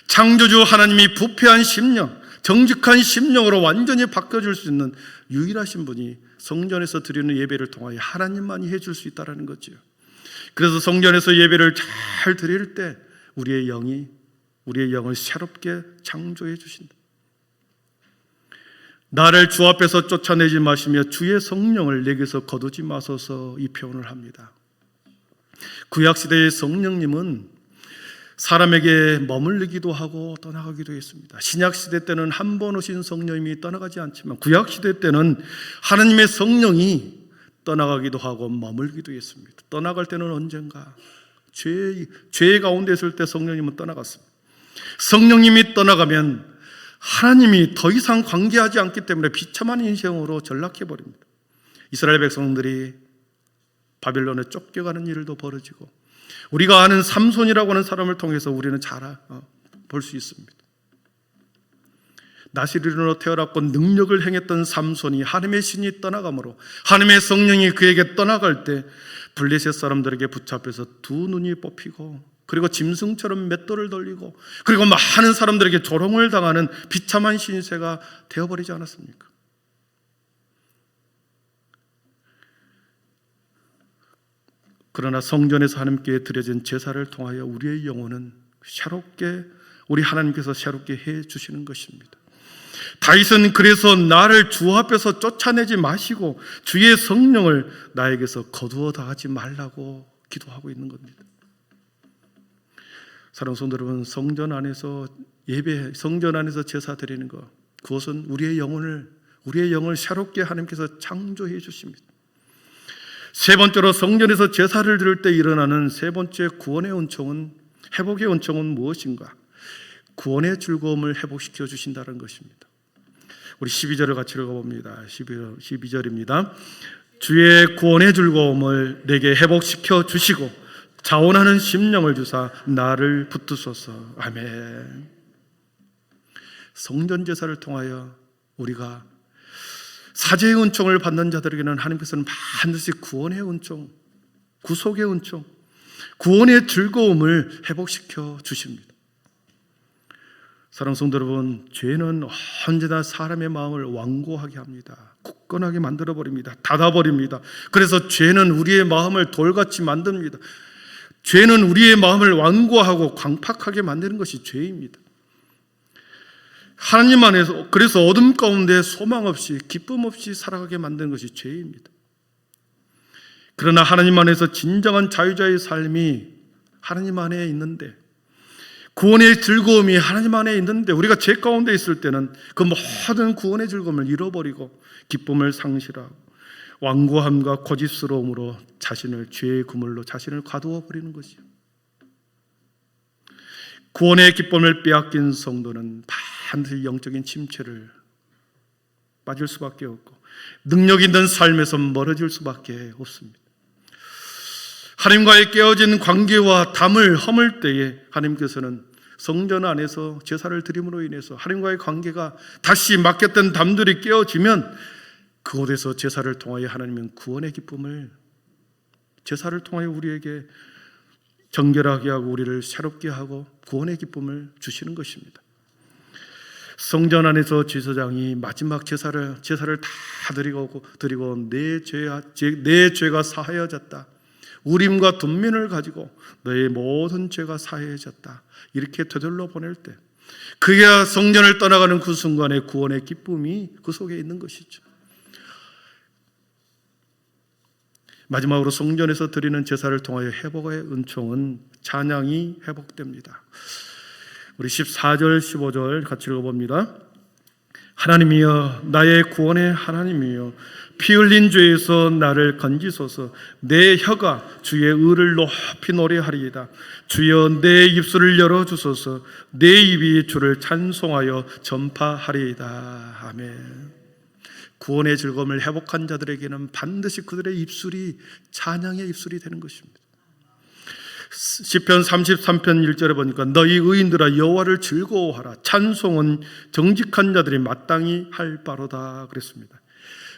Speaker 1: 창조주 하나님이 부패한 심령, 정직한 심령으로 완전히 바꿔줄 수 있는 유일하신 분이 성전에서 드리는 예배를 통하여 하나님만이 해줄 수 있다는 거죠. 그래서 성전에서 예배를 잘 드릴 때 우리의 영을 새롭게 창조해 주신다. 나를 주 앞에서 쫓아내지 마시며 주의 성령을 내게서 거두지 마소서, 이 표현을 합니다. 구약시대의 성령님은 사람에게 머물리기도 하고 떠나가기도 했습니다. 신약시대 때는 한 번 오신 성령님이 떠나가지 않지만 구약시대 때는 하나님의 성령이 떠나가기도 하고 머물기도 했습니다. 떠나갈 때는 언젠가 죄 가운데 있을 때 성령님은 떠나갔습니다. 성령님이 떠나가면 하나님이 더 이상 관계하지 않기 때문에 비참한 인생으로 전락해버립니다. 이스라엘 백성들이 바빌론에 쫓겨가는 일도 벌어지고, 우리가 아는 삼손이라고 하는 사람을 통해서 우리는 잘 볼 수 있습니다. 나시린으로 태어났고 능력을 행했던 삼손이 하나님의 신이 떠나가므로 하나님의 성령이 그에게 떠나갈 때 블레셋 사람들에게 붙잡혀서 두 눈이 뽑히고, 그리고 짐승처럼 맷돌을 돌리고, 그리고 많은 사람들에게 조롱을 당하는 비참한 신세가 되어버리지 않았습니까? 그러나 성전에서 하나님께 드려진 제사를 통하여 우리의 영혼은 새롭게, 우리 하나님께서 새롭게 해 주시는 것입니다. 다윗은 그래서 나를 주 앞에서 쫓아내지 마시고 주의 성령을 나에게서 거두어 다하지 말라고 기도하고 있는 겁니다. 사랑하는 성도 여러분, 성전 안에서 예배, 성전 안에서 제사 드리는 것, 그것은 우리의 영을 새롭게 하나님께서 창조해 주십니다. 세 번째로 성전에서 제사를 드릴 때 일어나는 세 번째 구원의 은총은, 회복의 은총은 무엇인가? 구원의 즐거움을 회복시켜 주신다는 것입니다. 우리 12절을 같이 읽어봅니다. 12절입니다. 주의 구원의 즐거움을 내게 회복시켜 주시고 자원하는 심령을 주사 나를 붙드소서. 아멘. 성전 제사를 통하여 우리가 사죄의 은총을 받는 자들에게는 하나님께서는 반드시 구원의 은총, 구속의 은총, 구원의 즐거움을 회복시켜 주십니다. 사랑하는 성도 여러분, 죄는 언제나 사람의 마음을 완고하게 합니다. 굳건하게 만들어버립니다. 닫아버립니다. 그래서 죄는 우리의 마음을 돌같이 만듭니다. 죄는 우리의 마음을 완고하고 광팍하게 만드는 것이 죄입니다. 하나님 안에서, 그래서 어둠 가운데 소망 없이 기쁨 없이 살아가게 만드는 것이 죄입니다. 그러나 하나님 안에서 진정한 자유자의 삶이 하나님 안에 있는데, 구원의 즐거움이 하나님 안에 있는데, 우리가 죄 가운데 있을 때는 그 모든 구원의 즐거움을 잃어버리고 기쁨을 상실하고 완고함과 고집스러움으로 자신을 죄의 그물로 자신을 가두어 버리는 것이요. 구원의 기쁨을 빼앗긴 성도는 반드시 영적인 침체를 빠질 수밖에 없고 능력 있는 삶에서 멀어질 수밖에 없습니다. 하나님과의 깨어진 관계와 담을 허물 때에 하나님께서는 성전 안에서 제사를 드림으로 인해서 하나님과의 관계가 다시 막혔던 담들이 깨어지면 그곳에서 제사를 통하여 하나님은 구원의 기쁨을, 제사를 통하여 우리에게 정결하게 하고 우리를 새롭게 하고 구원의 기쁨을 주시는 것입니다. 성전 안에서 제사장이 마지막 제사를 다 드리고 내 죄가 사하여졌다, 우림과 둠민을 가지고 너의 모든 죄가 사해졌다. 이렇게 되돌려 보낼 때 그가 성전을 떠나가는 그 순간에 구원의 기쁨이 그 속에 있는 것이죠. 마지막으로 성전에서 드리는 제사를 통하여 회복의 은총은 찬양이 회복됩니다. 우리 14절 15절 같이 읽어봅니다. 하나님이여 나의 구원의 하나님이여 피 흘린 죄에서 나를 건지소서. 내 혀가 주의 의를 높이 노래하리이다. 주여 내 입술을 열어주소서. 내 입이 주를 찬송하여 전파하리이다. 아멘. 구원의 즐거움을 회복한 자들에게는 반드시 그들의 입술이 찬양의 입술이 되는 것입니다. 시편 33편 1절에 보니까 너희 의인들아 여호와를 즐거워하라. 찬송은 정직한 자들이 마땅히 할 바로다 그랬습니다.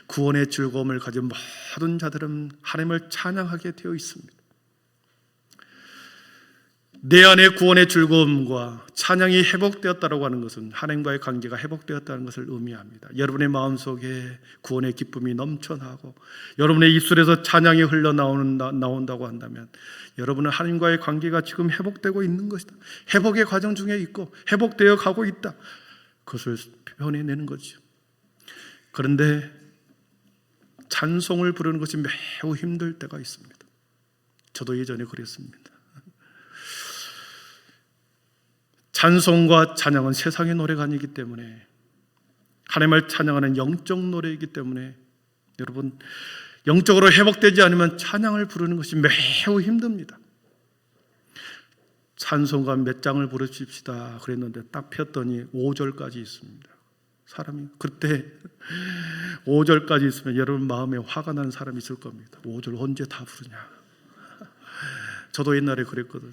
Speaker 1: 구원의 즐거움을 가진 모든 자들은 하나님을 찬양하게 되어 있습니다. 내 안에 구원의 즐거움과 찬양이 회복되었다고 하는 것은 하나님과의 관계가 회복되었다는 것을 의미합니다. 여러분의 마음속에 구원의 기쁨이 넘쳐나고 여러분의 입술에서 찬양이 흘러나온다고 한다면 여러분은 하나님과의 관계가 지금 회복되고 있는 것이다. 회복의 과정 중에 있고 회복되어 가고 있다. 그것을 표현해내는 거죠. 그런데 찬송을 부르는 것이 매우 힘들 때가 있습니다. 저도 예전에 그랬습니다. 찬송과 찬양은 세상의 노래가 아니기 때문에 하나님을 찬양하는 영적 노래이기 때문에 여러분 영적으로 회복되지 않으면 찬양을 부르는 것이 매우 힘듭니다. 찬송가 몇 장을 부르십시다 그랬는데 딱 폈더니 5절까지 있습니다. 사람이 그때 5절까지 있으면 여러분 마음에 화가 나는 사람이 있을 겁니다. 5절 언제 다 부르냐. 저도 옛날에 그랬거든요.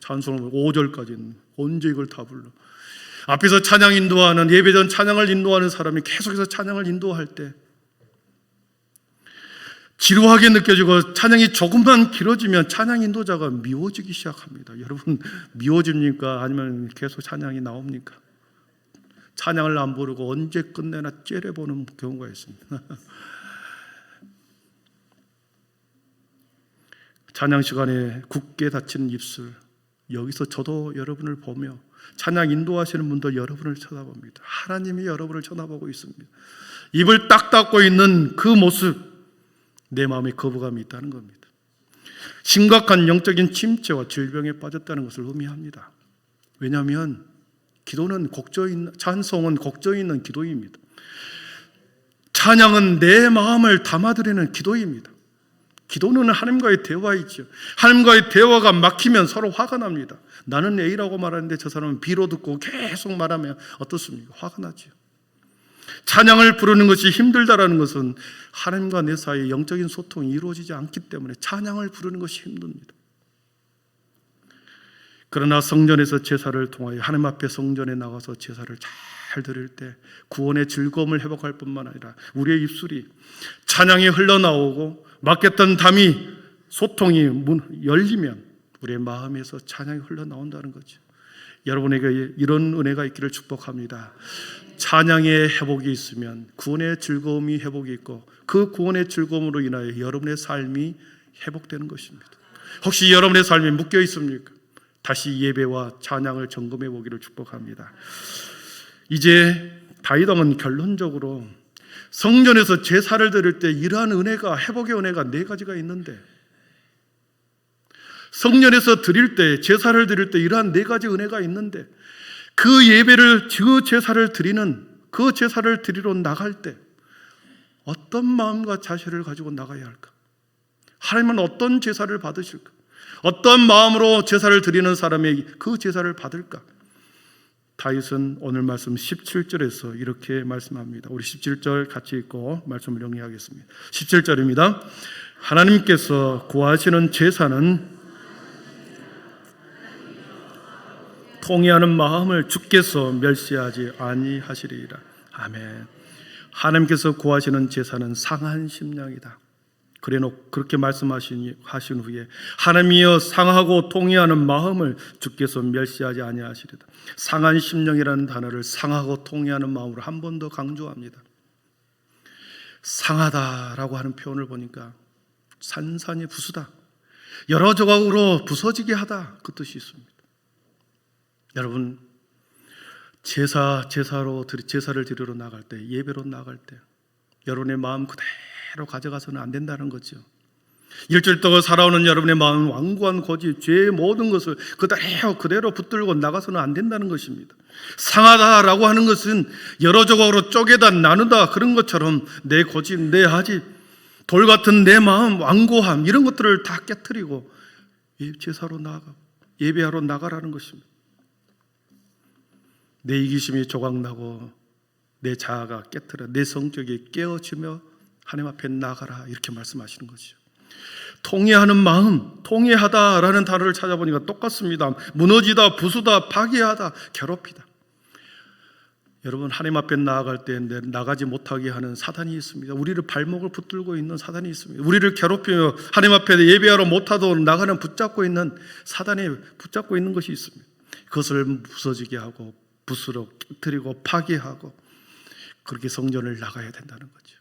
Speaker 1: 찬송을 5절까지는 언제 이걸 다 불러. 앞에서 찬양 인도하는 예배전 찬양을 인도하는 사람이 계속해서 찬양을 인도할 때 지루하게 느껴지고 찬양이 조금만 길어지면 찬양 인도자가 미워지기 시작합니다. 여러분 미워집니까? 아니면 계속 찬양이 나옵니까? 찬양을 안 부르고 언제 끝내나 째려보는 경우가 있습니다. 찬양 시간에 굳게 닫힌 입술, 여기서 저도 여러분을 보며 찬양 인도하시는 분도 여러분을 쳐다봅니다. 하나님이 여러분을 쳐다보고 있습니다. 입을 딱 닫고 있는 그 모습, 내 마음에 거부감이 있다는 겁니다. 심각한 영적인 침체와 질병에 빠졌다는 것을 의미합니다. 왜냐하면 기도는 찬송은 곡조 있는 기도입니다. 찬양은 내 마음을 담아드리는 기도입니다. 기도는 하나님과의 대화이죠. 하나님과의 대화가 막히면 서로 화가 납니다. 나는 A라고 말하는데 저 사람은 B로 듣고 계속 말하면 어떻습니까? 화가 나죠. 찬양을 부르는 것이 힘들다라는 것은 하나님과 내 사이에 영적인 소통이 이루어지지 않기 때문에 찬양을 부르는 것이 힘듭니다. 그러나 성전에서 제사를 통하여 하나님 앞에 성전에 나가서 제사를 잘 드릴 때 구원의 즐거움을 회복할 뿐만 아니라 우리의 입술이 찬양이 흘러나오고 막혔던 담이 소통이 열리면 우리의 마음에서 찬양이 흘러나온다는 거죠. 여러분에게 이런 은혜가 있기를 축복합니다. 찬양의 회복이 있으면 구원의 즐거움이 회복이 있고 그 구원의 즐거움으로 인하여 여러분의 삶이 회복되는 것입니다. 혹시 여러분의 삶이 묶여 있습니까? 다시 예배와 찬양을 점검해 보기를 축복합니다. 이제 다윗왕은 결론적으로 성전에서 제사를 드릴 때 이러한 은혜가 회복의 은혜가 4가지가 있는데 성전에서 드릴 때 제사를 드릴 때 이러한 4가지 은혜가 있는데 그 예배를 그 제사를 드리러 나갈 때 어떤 마음과 자세를 가지고 나가야 할까? 하나님은 어떤 제사를 받으실까? 어떤 마음으로 제사를 드리는 사람이 그 제사를 받을까? 다윗은 오늘 말씀 17절에서 이렇게 말씀합니다. 우리 17절 같이 읽고 말씀을 정리하겠습니다. 17절입니다. 하나님께서 구하시는 제사는 통회하는 마음을 주께서 멸시하지 아니하시리이다. 아멘. 하나님께서 구하시는 제사는 상한 심령이다. 그렇게 말씀하신 후에 하나님이여 상하고 통회하는 마음을 주께서 멸시하지 아니하시리다. 상한 심령이라는 단어를 상하고 통회하는 마음으로 한 번 더 강조합니다. 상하다라고 하는 표현을 보니까 산산이 부수다. 여러 조각으로 부서지게 하다, 그 뜻이 있습니다. 여러분, 제사를 드리러 나갈 때, 예배로 나갈 때 여러분의 마음 그대로 가져가서는 안 된다는 거죠. 일주일 동안 살아오는 여러분의 마음, 완고한 고집, 죄의 모든 것을 그대로 붙들고 나가서는 안 된다는 것입니다. 상하다라고 하는 것은 여러 조각으로 쪼개다 나누다, 그런 것처럼 내 고집, 내 아집, 돌 같은 내 마음, 완고함, 이런 것들을 다 깨트리고 제사로 나아가고 예배하러 나가라는 것입니다. 내 이기심이 조각나고 내 자아가 깨트려, 내 성격이 깨어지며 하나님 앞에 나가라, 이렇게 말씀하시는 거죠. 통회하는 마음, 통회하다라는 단어를 찾아보니까 똑같습니다. 무너지다, 부수다, 파괴하다, 괴롭히다. 여러분, 하나님 앞에 나아갈 때 나가지 못하게 하는 사단이 있습니다. 우리를 발목을 붙들고 있는 사단이 있습니다. 우리를 괴롭히며 하나님 앞에 예배하러 못하도록 나가는 붙잡고 있는 사단이 붙잡고 있는 것이 있습니다. 그것을 부서지게 하고 부스러 깨뜨리고 파괴하고 그렇게 성전을 나가야 된다는 거죠.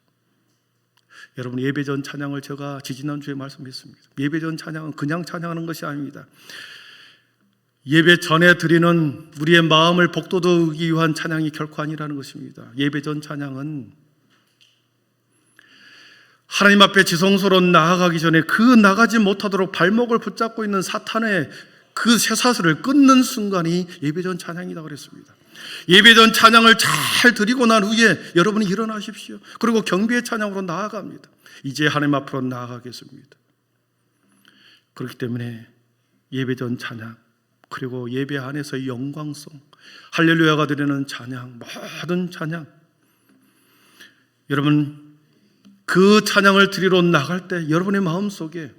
Speaker 1: 여러분, 예배전 찬양을 제가 지지난주에 말씀했습니다. 예배전 찬양은 그냥 찬양하는 것이 아닙니다. 예배 전에 드리는 우리의 마음을 복돋우기 위한 찬양이 결코 아니라는 것입니다. 예배전 찬양은 하나님 앞에 지성소로 나아가기 전에 그 나가지 못하도록 발목을 붙잡고 있는 사탄의 그 쇠사슬을 끊는 순간이 예배전 찬양이라고 그랬습니다. 예배전 찬양을 잘 드리고 난 후에 여러분이 일어나십시오. 그리고 경배의 찬양으로 나아갑니다. 이제 하나님 앞으로 나아가겠습니다. 그렇기 때문에 예배전 찬양, 그리고 예배 안에서의 영광성, 할렐루야가 드리는 찬양, 모든 찬양, 여러분 그 찬양을 드리러 나갈 때 여러분의 마음속에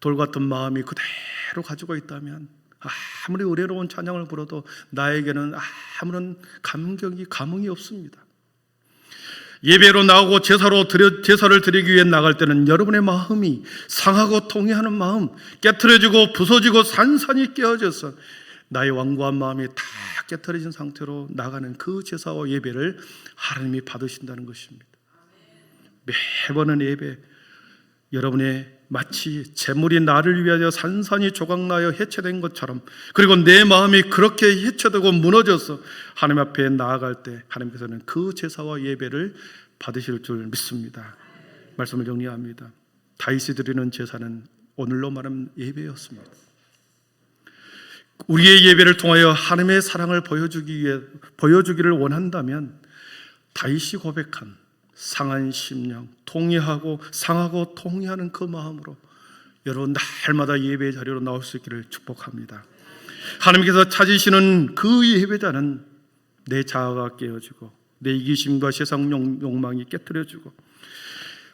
Speaker 1: 돌 같은 마음이 그대로 가지고 있다면 아무리 의뢰로운 찬양을 불어도 나에게는 아무런 감흥이 없습니다. 예배로 나오고 제사를 드리기 위해 나갈 때는 여러분의 마음이 상하고 통회하는 마음, 깨트려지고 부서지고 산산이 깨어져서 나의 완고한 마음이 다 깨트려진 상태로 나가는 그 제사와 예배를 하나님이 받으신다는 것입니다. 매번의 예배, 여러분의 마치 재물이 나를 위하여 산산이 조각나여 해체된 것처럼, 그리고 내 마음이 그렇게 해체되고 무너져서 하나님 앞에 나아갈 때 하나님께서는 그 제사와 예배를 받으실 줄 믿습니다. 말씀을 정리합니다. 다윗이 드리는 제사는 오늘로 말하면 예배였습니다. 우리의 예배를 통하여 하나님의 사랑을 보여주기를 원한다면 다윗이 고백한 상한 심령, 통회하고 상하고 통회하는 그 마음으로 여러분 날마다 예배 자리로 나올 수 있기를 축복합니다. 하나님께서 찾으시는 그 예배자는 내 자아가 깨어지고 내 이기심과 세상 욕망이 깨트려지고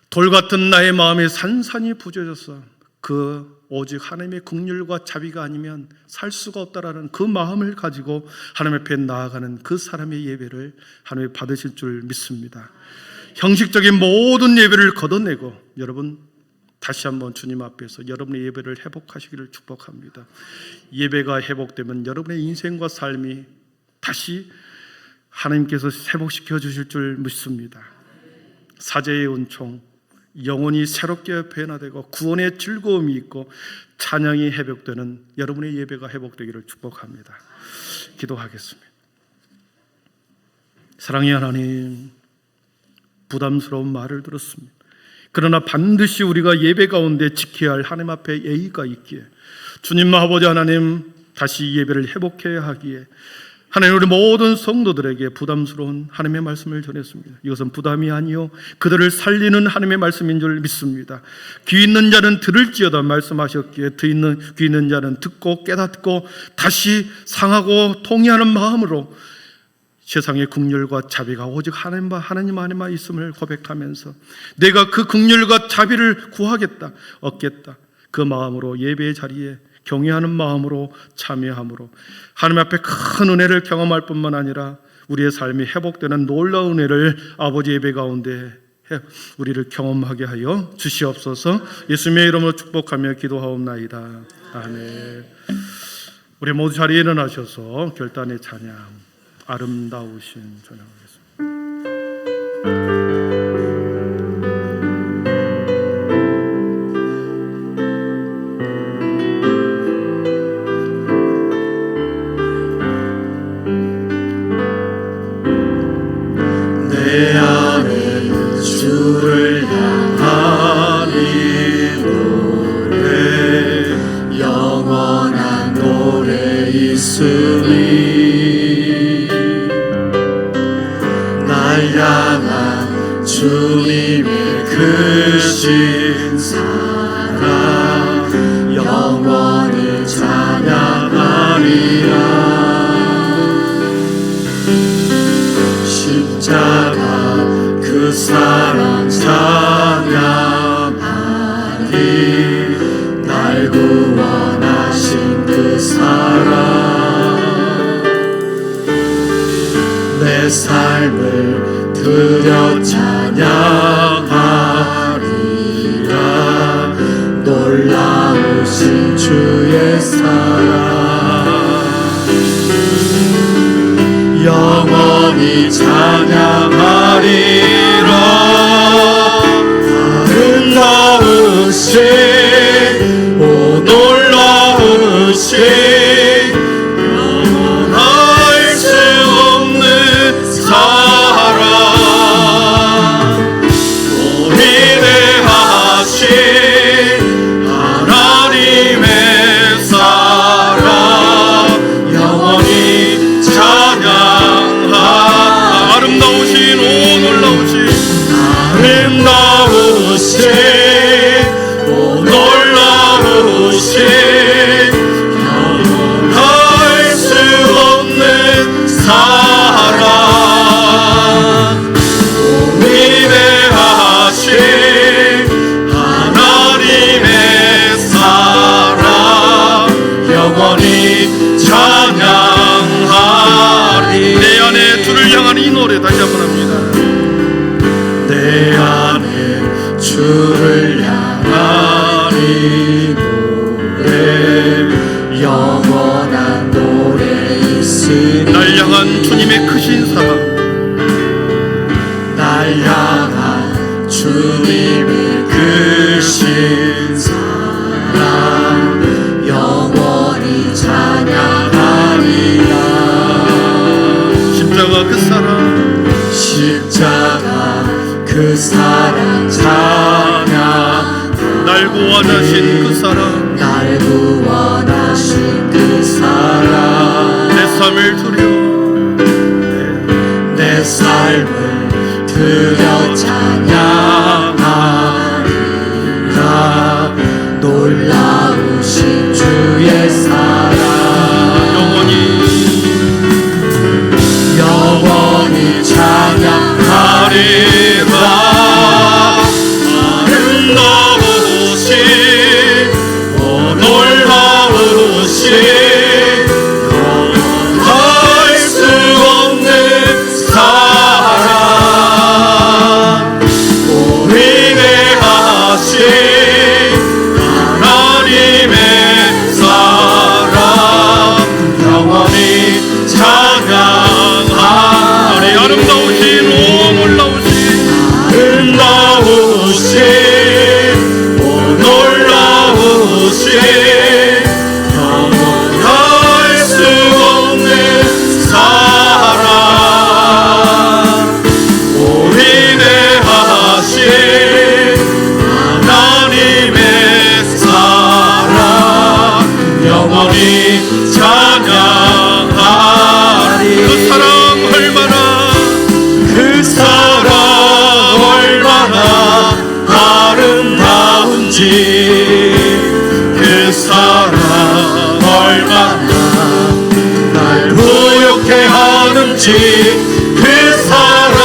Speaker 1: 돌 같은 나의 마음이 산산이 부서져서 그 오직 하나님의 긍휼과 자비가 아니면 살 수가 없다라는 그 마음을 가지고 하나님 앞에 나아가는 그 사람의 예배를 하나님이 받으실 줄 믿습니다. 형식적인 모든 예배를 걷어내고 여러분 다시 한번 주님 앞에서 여러분의 예배를 회복하시기를 축복합니다. 예배가 회복되면 여러분의 인생과 삶이 다시 하나님께서 회복시켜 주실 줄 믿습니다. 사제의 은총, 영혼이 새롭게 변화되고 구원의 즐거움이 있고 찬양이 회복되는 여러분의 예배가 회복되기를 축복합니다. 기도하겠습니다. 사랑의 하나님, 부담스러운 말을 들었습니다. 그러나 반드시 우리가 예배 가운데 지켜야 할 하나님 앞에 예의가 있기에 주님 아버지 하나님 다시 예배를 회복해야 하기에 하나님 우리 모든 성도들에게 부담스러운 하나님의 말씀을 전했습니다. 이것은 부담이 아니요 그들을 살리는 하나님의 말씀인 줄 믿습니다. 귀 있는 자는 들을지어다 말씀하셨기에 귀 있는 자는 듣고 깨닫고 다시 상하고 통회하는 마음으로 세상의 긍휼과 자비가 오직 하나님 안에만 있음을 고백하면서 내가 그 긍휼과 자비를 구하겠다, 얻겠다, 그 마음으로 예배의 자리에 경외하는 마음으로 참여함으로 하나님 앞에 큰 은혜를 경험할 뿐만 아니라 우리의 삶이 회복되는 놀라운 은혜를 아버지 예배 가운데 우리를 경험하게 하여 주시옵소서. 예수님의 이름으로 축복하며 기도하옵나이다. 아멘. 우리 모두 자리에 일어나셔서 결단의 찬양 아름다우신 찬양하겠습니다.
Speaker 2: 내 안에 주를 향하니 노래 영원한 노래 있으리 날 향한 주님의 크신 사랑 영원히 찬양하리라 십자가 그 사랑 찬양하리 날 구원하신 그 사랑 내 삶을 드려 찬양하리라 놀라우신 주의 사랑 영원히 찬양하리라 아름다우신 오 놀라우신 영원할 수 없는 사랑 위대하신 하나님의 사랑 영원히 아름다우신 오 놀라우신 오 놀라우신 영원할 수 없는 사랑 오 위대하신 하나님의 사랑 영원히 찬양하리 내 안에 주를 향한 이 노래 다시 한번 합니다 내 안에 주를 향한 이 노래 영원한 노래 있으니 날 향한 주님의 크신 사랑 날 향한 주님의 크신 사랑 영원히 찬양하리라 십자가 그 사랑 십자가 그 사랑 찬양 날 구원하신 그 사랑 날 구원하신 그 사랑 내 삶을 드려 내 삶을 드려 찬양하리라 놀라우신 주의 사랑 영원히 찬양하리라 아름다우신 오 놀라우신 영원할 수 없는 사랑 오 위대하신 하나님의 사랑 영원히 찬양하리 아름다우신 오 놀라우신 오 놀라우신 영원할 수 없는 사랑 오 위대하신 하나님의 사랑 영원히 찬양하리 그 사랑 얼마나 그 사랑 얼마나 아름다운지 그 사랑 얼마나 날 부욕해 하는지 그 사랑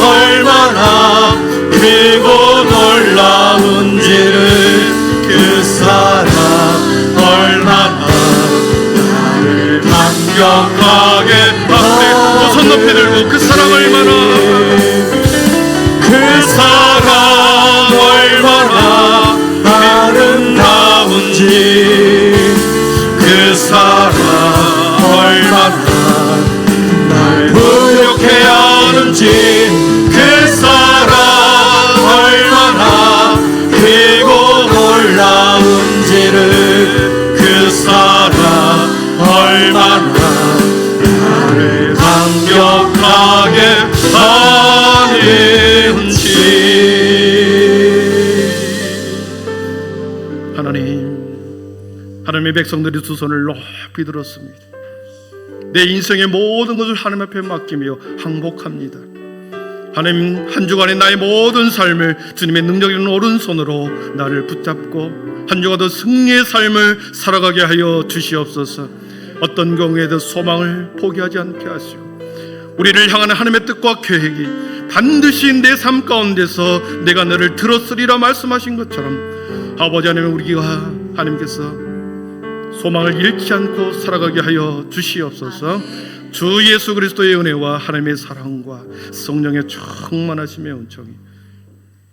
Speaker 2: 얼마나 크고 놀라운지를 그 사랑 얼마나 나를 감격하게 앞에 두 손 높이 들고 그 사랑 얼마나 그 사랑 얼마나 아름다운지 그 사랑 얼마나 날 부욕해 하는지 그 사랑 얼마나 크고 놀라운지를 그 사랑 얼마나 나를 감격하게
Speaker 1: 하나님의 백성들이 두 손을 높이 들었습니다. 내 인생의 모든 것을 하나님 앞에 맡기며 항복합니다. 하나님, 한 주간의 나의 모든 삶을 주님의 능력 있는 오른손으로 나를 붙잡고 한 주간 더 승리의 삶을 살아가게 하여 주시옵소서. 어떤 경우에도 소망을 포기하지 않게 하시고 우리를 향한 하나님의 뜻과 계획이 반드시 내 삶 가운데서 내가 너를 들었으리라 말씀하신 것처럼 아버지 하나님, 우리가 하나님께서 소망을 잃지 않고 살아가게 하여 주시옵소서. 주 예수 그리스도의 은혜와 하나님의 사랑과 성령의 충만하심의 은총이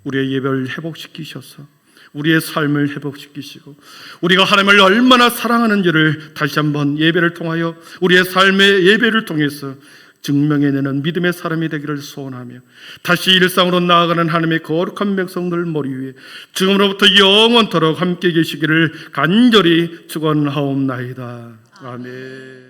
Speaker 1: 우리의 예배를 회복시키셔서 우리의 삶을 회복시키시고 우리가 하나님을 얼마나 사랑하는지를 다시 한번 예배를 통하여 우리의 삶의 예배를 통해서 증명해내는 믿음의 사람이 되기를 소원하며 다시 일상으로 나아가는 하나님의 거룩한 백성들 머리 위에 지금으로부터 영원토록 함께 계시기를 간절히 축원하옵나이다. 아멘.